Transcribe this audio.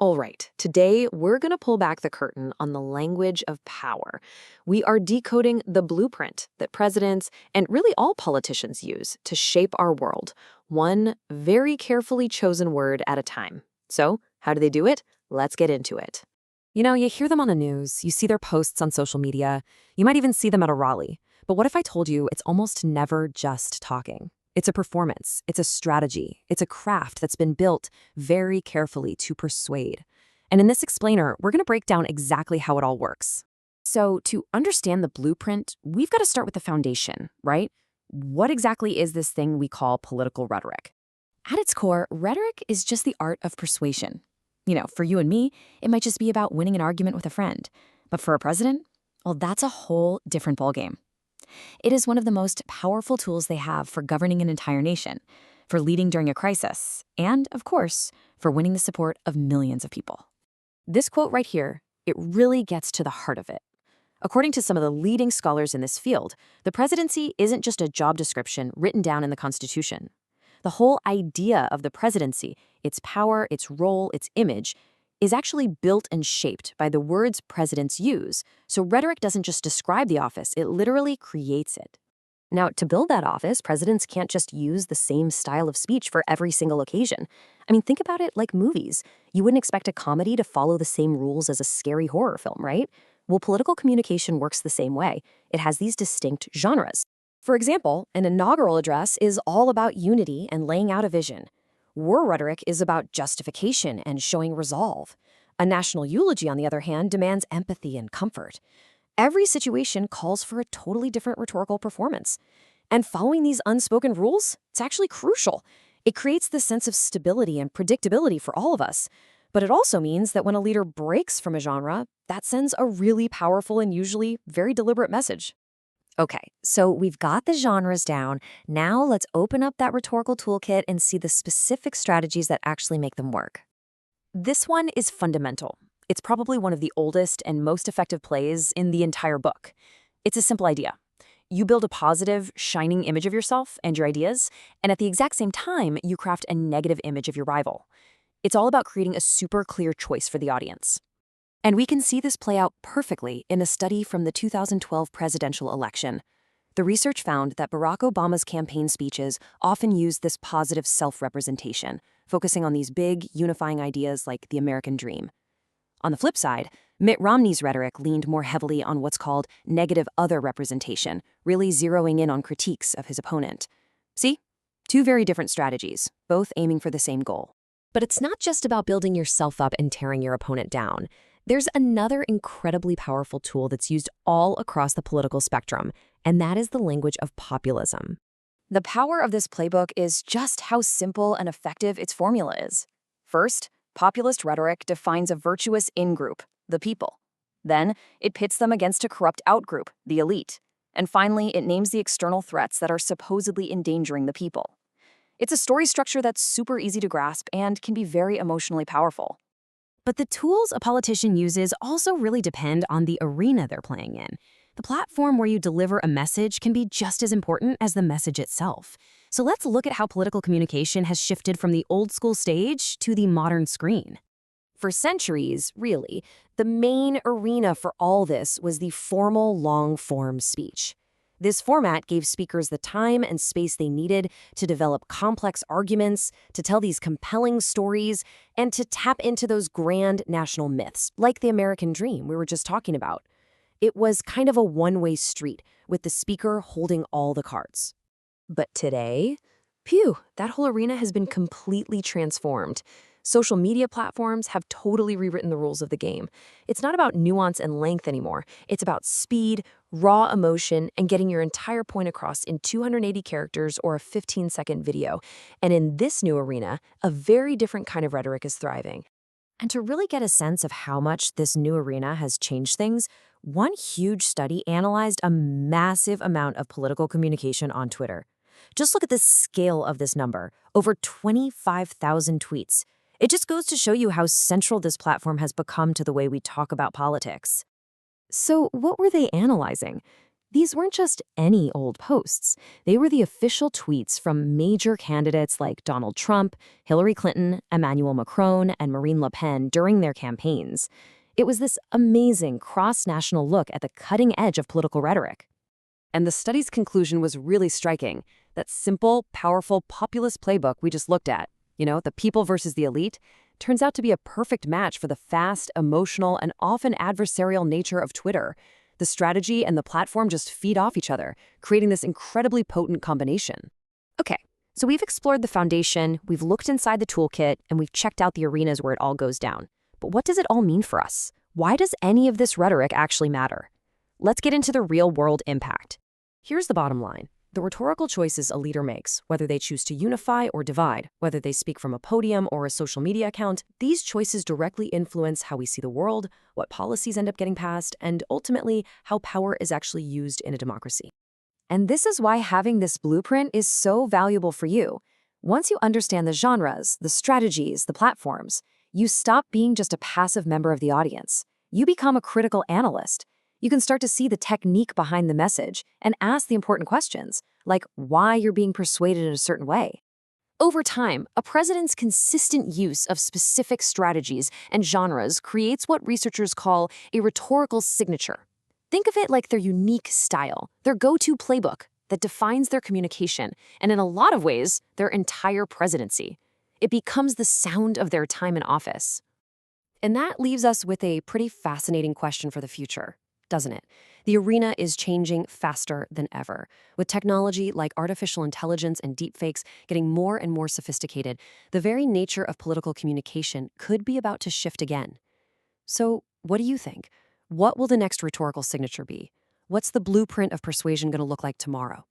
All right, today we're going to pull back the curtain on the language of power. We are decoding the blueprint that presidents and really all politicians use to shape our world, one very carefully chosen word at a time. So, how do they do it? Let's get into it. You hear them on the news, you see their posts on social media, you might even see them at a rally. But what if I told you it's almost never just talking? It's a performance, it's a strategy, it's a craft that's been built very carefully to persuade. And in this explainer, we're going to break down exactly how it all works. So, to understand the blueprint, we've got to start with the foundation, right? What exactly is this thing we call political rhetoric? At its core, rhetoric is just the art of persuasion. For you and me, it might just be about winning an argument with a friend. But for a president, well, that's a whole different ballgame. It is one of the most powerful tools they have for governing an entire nation, for leading during a crisis, and, of course, for winning the support of millions of people. This quote right here, it really gets to the heart of it. According to some of the leading scholars in this field, the presidency isn't just a job description written down in the Constitution. The whole idea of the presidency, its power, its role, its image, is actually built and shaped by the words presidents use. So rhetoric doesn't just describe the office, it literally creates it. Now, to build that office, presidents can't just use the same style of speech for every single occasion. I mean, think about it like movies. You wouldn't expect a comedy to follow the same rules as a scary horror film, right? Well, political communication works the same way. It has these distinct genres. For example, an inaugural address is all about unity and laying out a vision. War rhetoric is about justification and showing resolve. A national eulogy, on the other hand, demands empathy and comfort. Every situation calls for a totally different rhetorical performance. And following these unspoken rules, it's actually crucial. It creates this sense of stability and predictability for all of us. But it also means that when a leader breaks from a genre, that sends a really powerful and usually very deliberate message. Okay, so we've got the genres down. Now let's open up that rhetorical toolkit and see the specific strategies that actually make them work. This one is fundamental. It's probably one of the oldest and most effective plays in the entire book. It's a simple idea. You build a positive, shining image of yourself and your ideas, and at the exact same time, you craft a negative image of your rival. It's all about creating a super clear choice for the audience. And we can see this play out perfectly in a study from the 2012 presidential election. The research found that Barack Obama's campaign speeches often used this positive self-representation, focusing on these big, unifying ideas like the American dream. On the flip side, Mitt Romney's rhetoric leaned more heavily on what's called negative other representation, really zeroing in on critiques of his opponent. See? Two very different strategies, both aiming for the same goal. But it's not just about building yourself up and tearing your opponent down. There's another incredibly powerful tool that's used all across the political spectrum, and that is the language of populism. The power of this playbook is just how simple and effective its formula is. First, populist rhetoric defines a virtuous in-group, the people. Then, it pits them against a corrupt out-group, the elite. And finally, it names the external threats that are supposedly endangering the people. It's a story structure that's super easy to grasp and can be very emotionally powerful. But the tools a politician uses also really depend on the arena they're playing in. The platform where you deliver a message can be just as important as the message itself. So let's look at how political communication has shifted from the old school stage to the modern screen. For centuries, really, the main arena for all this was the formal long-form speech. This format gave speakers the time and space they needed to develop complex arguments, to tell these compelling stories, and to tap into those grand national myths, like the American dream we were just talking about. It was kind of a one-way street, with the speaker holding all the cards. But today, that whole arena has been completely transformed. Social media platforms have totally rewritten the rules of the game. It's not about nuance and length anymore. It's about speed, raw emotion, and getting your entire point across in 280 characters or a 15-second video. And in this new arena, a very different kind of rhetoric is thriving. And to really get a sense of how much this new arena has changed things, one huge study analyzed a massive amount of political communication on Twitter. Just look at the scale of this number, over 25,000 tweets. It just goes to show you how central this platform has become to the way we talk about politics. So what were they analyzing? These weren't just any old posts. They were the official tweets from major candidates like Donald Trump, Hillary Clinton, Emmanuel Macron, and Marine Le Pen during their campaigns. It was this amazing cross-national look at the cutting edge of political rhetoric. And the study's conclusion was really striking. That simple, powerful, populist playbook we just looked at, the people versus the elite, turns out to be a perfect match for the fast, emotional, and often adversarial nature of Twitter. The strategy and the platform just feed off each other, creating this incredibly potent combination. Okay, so we've explored the foundation, we've looked inside the toolkit, and we've checked out the arenas where it all goes down. But what does it all mean for us? Why does any of this rhetoric actually matter? Let's get into the real-world impact. Here's the bottom line. The rhetorical choices a leader makes, whether they choose to unify or divide, whether they speak from a podium or a social media account, these choices directly influence how we see the world, what policies end up getting passed, and ultimately, how power is actually used in a democracy. And this is why having this blueprint is so valuable for you. Once you understand the genres, the strategies, the platforms, you stop being just a passive member of the audience. You become a critical analyst. You can start to see the technique behind the message and ask the important questions, like why you're being persuaded in a certain way. Over time, a president's consistent use of specific strategies and genres creates what researchers call a rhetorical signature. Think of it like their unique style, their go-to playbook that defines their communication, and in a lot of ways, their entire presidency. It becomes the sound of their time in office. And that leaves us with a pretty fascinating question for the future, doesn't it? The arena is changing faster than ever. With technology like artificial intelligence and deepfakes getting more and more sophisticated, the very nature of political communication could be about to shift again. So, what do you think? What will the next rhetorical signature be? What's the blueprint of persuasion going to look like tomorrow?